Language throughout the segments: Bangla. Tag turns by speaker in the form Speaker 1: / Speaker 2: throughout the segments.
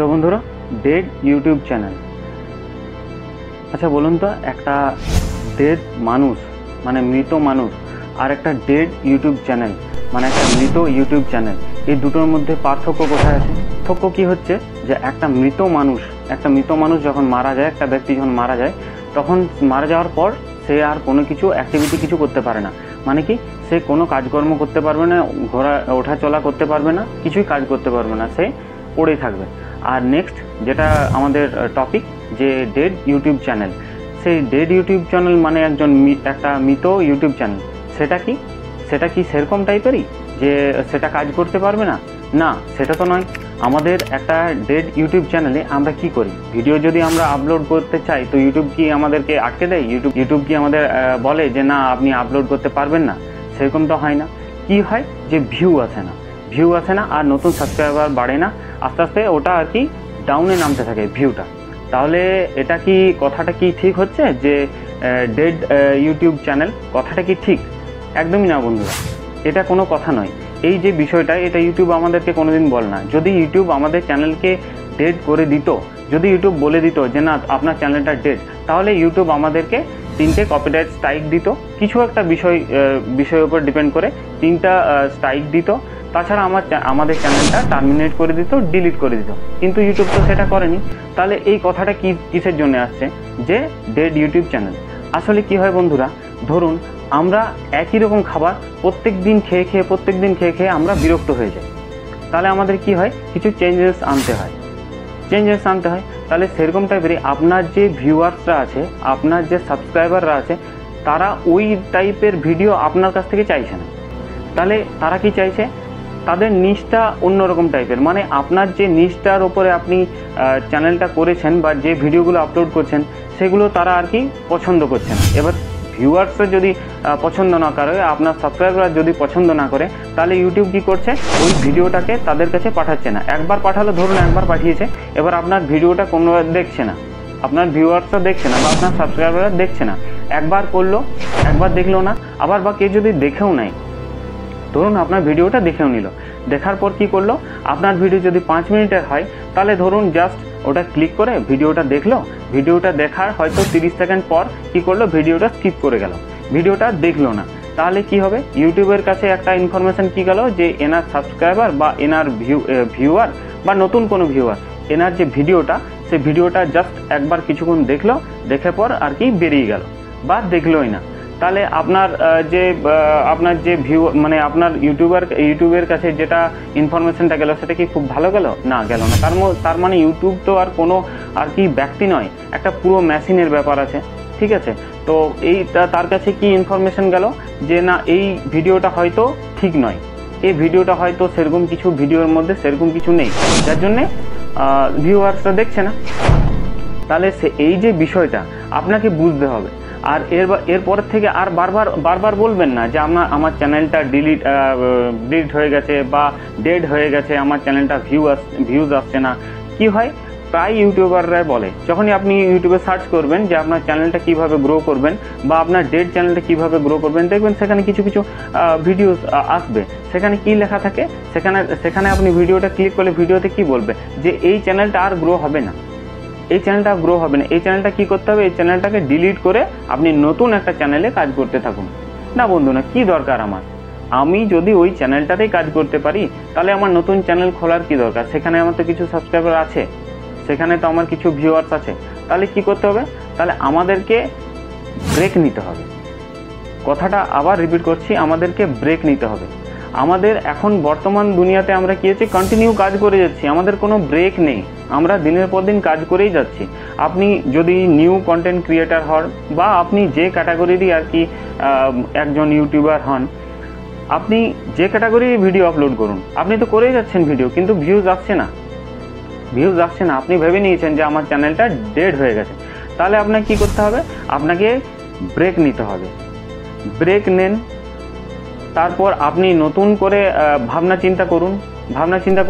Speaker 1: তো বন্ধুরা, ডেড ইউটিউব চ্যানেল। আচ্ছা বলুন তো, একটা ডেড মানুষ মানে মৃত মানুষ আর একটা ডেড ইউটিউব চ্যানেল মানে একটা মৃত ইউটিউব চ্যানেল, এই দুটোর মধ্যে পার্থক্য কোথায় আছে? পার্থক্য কি হচ্ছে যে একটা মৃত মানুষ যখন মারা যায়, একটা ব্যক্তি যখন মারা যায়, তখন মারা যাওয়ার পর সে আর কোনো কিছু অ্যাক্টিভিটি কিছু করতে পারে না। মানে কি, সে কোনো কাজকর্ম করতে পারবে না, ওঠা চলা করতে পারবে না, কিছুই কাজ করতে পারবে না, সে পড়েই থাকবে। আর নেক্সট যেটা আমাদের টপিক, যে ডেড ইউটিউব চ্যানেল, সেই ডেড ইউটিউব চ্যানেল মানে একটা মৃত ইউটিউব চ্যানেল। সেটা কি সেরকম টাইপেরই যে সেটা কাজ করতে পারবে না? না, সেটা তো নয়। আমাদের একটা ডেড ইউটিউব চ্যানেলে আমরা কি করি, ভিডিও যদি আমরা আপলোড করতে চাই তো ইউটিউব কি আমাদেরকে আটকে দেয়? ইউটিউব কি আমাদের বলে যে না, আপনি আপলোড করতে পারবেন না? সেরকম তো হয় না। কি হয় যে ভিউ আসে না আর নতুন সাবস্ক্রাইবার বাড়ে না, আস্তে আস্তে ওটা আর কি ডাউনে নামতে থাকে ভিউটা। তাহলে এটা কি, কথাটা কি ঠিক হচ্ছে যে ডেড ইউটিউব চ্যানেল, কথাটা কি ঠিক? একদমই না বন্ধুরা, এটা কোনো কথা নয়। এই যে বিষয়টা, এটা ইউটিউব আমাদেরকে কোনোদিন বলে না। যদি ইউটিউব আমাদের চ্যানেলকে ডেড করে দিত, যদি ইউটিউব বলে দিত যে না আপনার চ্যানেলটা ডেড, তাহলে ইউটিউব আমাদেরকে 3টে কপিরাইট স্ট্রাইক দিত, কিছু একটা বিষয়ের উপর ডিপেন্ড করে 3টা স্ট্রাইক দিত। তাছাড়া আমাদের চ্যানেলটা টার্মিনেট করে দিত, ডিলিট করে দিত। কিন্তু ইউটিউব তো সেটা করেনি। তাহলে এই কথাটা কিসের জন্য আসছে যে ডেড ইউটিউব চ্যানেল? আসলে কি হয় বন্ধুরা, ধরুন আমরা একই রকম খাবার প্রত্যেক দিন খেয়ে আমরা বিরক্ত হয়ে যাই। তাহলে আমাদের কি হয়, কিছু চেঞ্জেস আনতে হয়। তাহলে সেরকম টাইপেরই আপনার যে ভিউয়ার্সরা আছে, আপনার যে সাবস্ক্রাইবাররা আছে, তারা ওই টাইপের ভিডিও আপনার কাছ থেকে চাইছে না। তাহলে তারা কি চাইছে, তাদের নিশটা অন্যরকম টাইপের। মানে আপনার যে নিশটার ওপরে আপনি চ্যানেলটা করেছেন বা যে ভিডিওগুলো আপলোড করছেন, সেগুলো তারা আর কি পছন্দ করছে না। এবার ভিউয়ার্সরা যদি পছন্দ না করে, আপনার সাবস্ক্রাইবাররা যদি পছন্দ না করে, তাহলে ইউটিউব কী করছে, ওই ভিডিওটাকে তাদের কাছে পাঠাচ্ছে না। একবার পাঠালো, ধরুন একবার পাঠিয়েছে, এবার আপনার ভিডিওটা কোনো দেখছে না, আপনার ভিউয়ার্সরা দেখছে না বা আপনার সাবস্ক্রাইবাররা দেখছে না। একবার করলো, একবার দেখলো না, আবার বা কেউ যদি দেখেও নেয়, ধরুন আপনার ভিডিওটা দেখেও নিল, দেখার পর কি করলো, আপনার ভিডিও যদি 5 মিনিটের হয়, তাহলে ধরুন জাস্ট ওটা ক্লিক করে ভিডিওটা দেখলো, ভিডিওটা দেখার হয়তো 30 সেকেন্ড পর কি করলো, ভিডিওটা স্কিপ করে গেল, ভিডিওটা দেখলো না। তাহলে কি হবে, ইউটিউবের কাছে একটা ইনফরমেশন কি গেল যে এনার সাবস্ক্রাইবার বা এনার ভিউয়ার বা নতুন কোনো ভিউয়ার এনার যে ভিডিওটা, সেই ভিডিওটা জাস্ট একবার কিছুক্ষণ দেখলো, দেখে পর আর কি বেরিয়ে গেল বা দেখলোই না। তাহলে আপনার যে ভিউ মানে আপনার ইউটিউবের কাছে যেটা ইনফরমেশনটা গেল, সেটা কি খুব ভালো গেল? না, গেল না। তার মানে ইউটিউব তো আর কোনো আর কি ব্যক্তি নয়, একটা পুরো মেশিনের ব্যাপার আছে, ঠিক আছে? তো তার কাছে কি ইনফরমেশন গেল যে না, এই ভিডিওটা হয়তো ঠিক নয়, এই ভিডিওটা হয়তো সেরকম কিছু ভিডিওর মধ্যে সেরকম কিছু নেই, যার জন্যে ভিউয়ার্সরা দেখছে না। তাহলে এই যে বিষয়টা আপনাকে বুঝতে হবে। আর এরপরের থেকে আর বারবার বলবেন না যে আমার চ্যানেলটা ডিলিট হয়ে গেছে বা ডেড হয়ে গেছে, আমার চ্যানেলটা ভিউজ আসছে না। কি হয়, প্রায় ইউটিউবাররাই বলে, যখনই আপনি ইউটিউবে সার্চ করবেন যে আপনার চ্যানেলটা কিভাবে গ্রো করবেন বা আপনার ডেড চ্যানেলটা কিভাবে গ্রো করবেন, দেখবেন সেখানে কিছু ভিডিও আসবে। সেখানে কি লেখা থাকে, সেখানে আপনি ভিডিওটা ক্লিক করলে ভিডিওতে কি বলবে যে এই চ্যানেলটা আর গ্রো হবে না, এই চ্যানেলটা কি করতে হবে, এই চ্যানেলটাকে ডিলিট করে আপনি নতুন একটা চ্যানেলে কাজ করতে থাকুন। না বন্ধু, না, কি দরকার আমার? আমি যদি ওই চ্যানেলটাতেই কাজ করতে পারি, তাহলে আমার নতুন চ্যানেল খোলার কি দরকার? সেখানে আমার তো কিছু সাবস্ক্রাইবার আছে, সেখানে তো আমার কিছু ভিউয়ার্স আছে। তাহলে কি করতে হবে, তাহলে আমাদেরকে ব্রেক নিতে হবে। কথাটা আবার রিপিট করছি, আমাদেরকে ব্রেক নিতে হবে। আমাদের এখন বর্তমান দুনিয়াতে আমরা কি হচ্ছে, কন্টিনিউ কাজ করে যাচ্ছি, আমাদের কোনো ব্রেক নেই, আমরা দিনের পর দিন কাজ করেই যাচ্ছি। আপনি যদি নিউ কন্টেন্ট ক্রিয়েটার হন বা আপনি যে ক্যাটাগরিরই আর কি একজন ইউটিউবার হন, আপনি যে ক্যাটাগরির ভিডিও আপলোড করুন, আপনি তো করেই যাচ্ছেন ভিডিও, কিন্তু ভিউজ আসছে না। আপনি ভেবে নিয়েছেন যে আমার চ্যানেলটা ডেড হয়ে গেছে। তাহলে আপনাকে কি করতে হবে, আপনাকে ব্রেক নিতে হবে। ব্রেক নেন, তারপর আপনি নতুন করে ভাবনা চিন্তা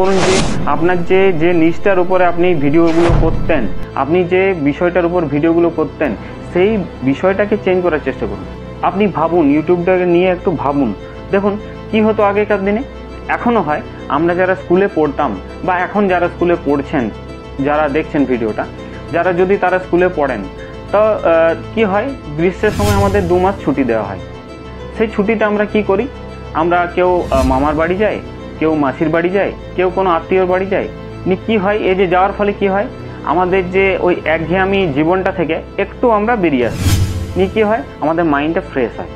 Speaker 1: করুন যে আপনার যে নিশটার উপরে আপনি ভিডিওগুলো করতেন, আপনি যে বিষয়টার উপর ভিডিওগুলো করতেন, সেই বিষয়টাকে চেঞ্জ করার চেষ্টা করুন। আপনি ভাবুন, ইউটিউবটাকে নিয়ে একটু ভাবুন। দেখুন কি হতো আগেকার দিনে, এখনও হয়, আমরা যারা স্কুলে পড়তাম বা এখন যারা স্কুলে পড়ছেন, যারা দেখছেন ভিডিওটা, যারা যদি তারা স্কুলে পড়েন, তো কি হয়, গ্রীষ্মের সময় আমাদের 2 মাস ছুটি দেওয়া হয়। সেই ছুটিতে আমরা কি করি, আমরা কেউ মামার বাড়ি যাই, কেউ মাসির বাড়ি যায়, কেউ কোনো আত্মীয়র বাড়ি যায়। কি হয়, এই যে যাওয়ার ফলে কি হয়, আমাদের যে ওই একঘেয়েমি জীবনটা থেকে একটু আমরা বেরিয়ে আসি। কি হয়, আমাদের মাইন্ডটা ফ্রেশ হয়।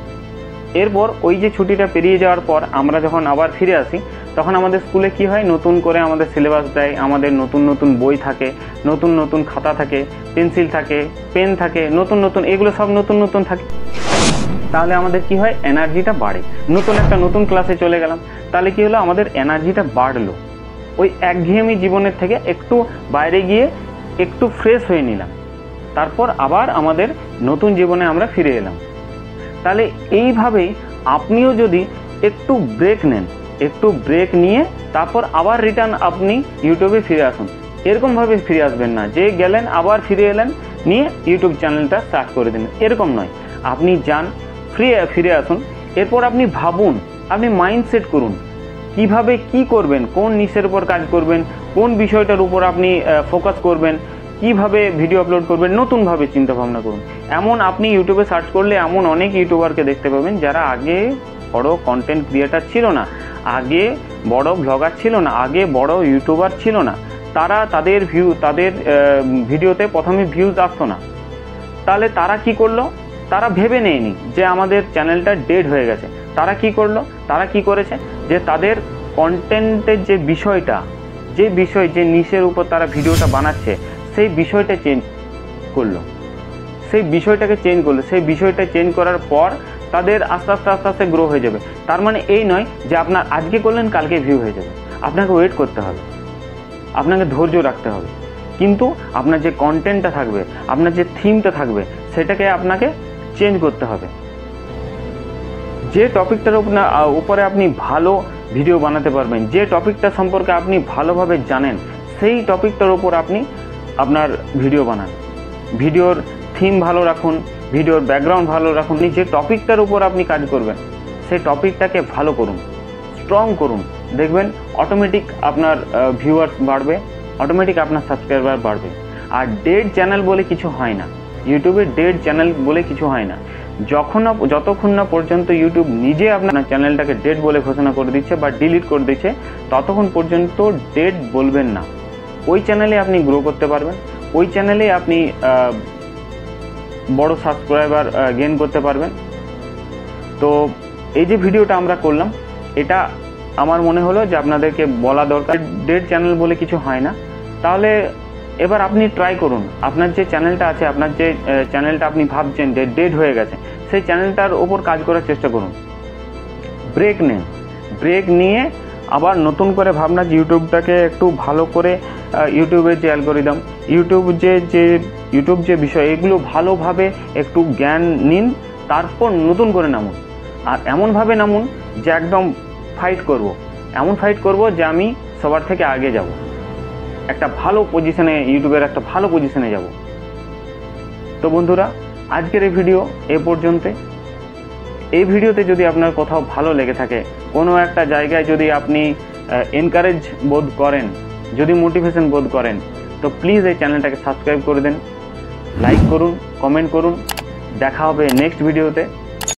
Speaker 1: এরপর ওই যে ছুটিটা পেরিয়ে যাওয়ার পর আমরা যখন আবার ফিরে আসি, তখন আমাদের স্কুলে কি হয়, নতুন করে আমাদের সিলেবাস দেয়, আমাদের নতুন নতুন বই থাকে, নতুন নতুন খাতা থাকে, পেন্সিল থাকে, পেন থাকে, নতুন নতুন, এগুলো সব নতুন নতুন থাকে। তাহলে আমাদের কি হয়, এনার্জিটা বাড়ে। নতুন ক্লাসে চলে গেলাম, তাহলে কি হলো, আমাদের এনার্জিটা বাড়লো। ওই একঘেয়েমি জীবনের থেকে একটু বাইরে গিয়ে একটু ফ্রেশ হয়ে নিলাম, তারপর আবার আমাদের নতুন জীবনে আমরা ফিরে এলাম। তাহলে এইভাবেই আপনিও যদি একটু ব্রেক নেন, একটু ব্রেক নিয়ে তারপর আবার রিটার্ন আপনি ইউটিউবে ফিরে আসুন। এরকমভাবে ফিরে আসবেন না যে গেলেন আবার ফিরে এলেন, নিয়ে ইউটিউব চ্যানেলটা স্টার্ট করে দিন, এরকম নয়। আপনি যান, ফিরে আসুন, এরপর আপনি ভাবুন, আপনি মাইন্ডসেট করুন কিভাবে কি করবেন, কোন নিশের উপর কাজ করবেন, কোন বিষয়টার উপর আপনি ফোকাস করবেন, কিভাবে ভিডিও আপলোড করবেন, নতুনভাবে চিন্তা ভাবনা করুন। এমন আপনি ইউটিউবে সার্চ করলে এমন অনেক ইউটিউবারকে দেখতে পাবেন যারা আগে বড় কন্টেন্ট ক্রিয়েটার ছিল না, আগে বড় ব্লগার ছিল না, আগে বড় ইউটিউবার ছিল না, তাদের ভিডিওতে প্রথমে ভিউজ আসতো না। তাহলে তারা কি করলো, তারা ভেবে নেয়নি যে আমাদের চ্যানেলটা ডেড হয়ে গেছে। তারা কি করেছে, যে তাদের কন্টেন্টের যে নিশের উপর তারা ভিডিওটা বানাচ্ছে, সেই বিষয়টা চেঞ্জ করলো, সেই বিষয়টা চেঞ্জ করার পর তাদের আস্তে আস্তে গ্রো হয়ে যাবে। তার মানে এই নয় যে আপনার আজকে করলেন কালকে ভিউ হয়ে যাবে, আপনাকে ওয়েট করতে হবে, আপনাকে ধৈর্য রাখতে হবে। কিন্তু আপনার যে কন্টেন্টটা থাকবে, আপনার যে থিমটা থাকবে, সেটাকে আপনাকে চেঞ্জ করতে হবে। যে টপিকটার উপরে আপনি ভালো ভিডিও বানাতে পারবেন, যে টপিকটা সম্পর্কে আপনি ভালোভাবে জানেন, সেই টপিকটার উপর আপনি আপনার ভিডিও বানান। ভিডিওর থিম ভালো রাখুন, ভিডিওর ব্যাকগ্রাউন্ড ভালো রাখুন। যে টপিকটার উপর আপনি কাজ করবেন, সেই টপিকটাকে ভালো করুন, স্ট্রং করুন, দেখবেন অটোমেটিক আপনার ভিউয়ার্স বাড়বে, অটোমেটিক আপনার সাবস্ক্রাইবার বাড়বে। আর ডেড চ্যানেল বলে কিছু হয় না, ইউটিউবে ডেড চ্যানেল বলে কিছু হয় না। যতক্ষণ না পর্যন্ত ইউটিউব নিজে আপনার চ্যানেলটাকে ডেড বলে ঘোষণা করে দিচ্ছে বা ডিলিট করে দিচ্ছে, ততক্ষণ পর্যন্ত ডেড বলবেন না। ওই চ্যানেলে আপনি গ্রো করতে পারবেন, ওই চ্যানেলে আপনি বড় সাবস্ক্রাইবার গেইন করতে পারবেন। তো এই যে ভিডিওটা আমরা করলাম, এটা আমার মনে হলো যে আপনাদেরকে বলা দরকার, ডেড চ্যানেল বলে কিছু হয় না। তাহলে এবার আপনি ট্রাই করুন, আপনার যে চ্যানেলটা আছে, আপনার যে চ্যানেলটা আপনি ভাবছেন ডেড হয়ে গেছে, সেই চ্যানেলটার ওপর কাজ করার চেষ্টা করুন। ব্রেক নেন, ব্রেক নিয়ে আবার নতুন করে ভাবনা, যে ইউটিউবটাকে একটু ভালো করে, ইউটিউবের যে অ্যালগরিদম, ইউটিউব যে বিষয়, এগুলো ভালোভাবে একটু জ্ঞান নিন, তারপর নতুন করে নামুন। আর এমনভাবে নামুন যে একদম এমন ফাইট করব যে আমি সবার থেকে আগে যাব, একটা ভালো পজিশনে, ইউটিউবের একটা ভালো পজিশনে যাব। তো বন্ধুরা, আজকের এই ভিডিও এ পর্যন্ত। এই ভিডিওতে যদি আপনার কোথাও ভালো লেগে থাকে, কোনো একটা জায়গায় যদি আপনি এনকারেজ বোধ করেন, যদি মোটিভেশন বোধ করেন, তো প্লিজ এই চ্যানেলটাকে সাবস্ক্রাইব করে দেন, লাইক করুন, কমেন্ট করুন। দেখা হবে নেক্সট ভিডিওতে।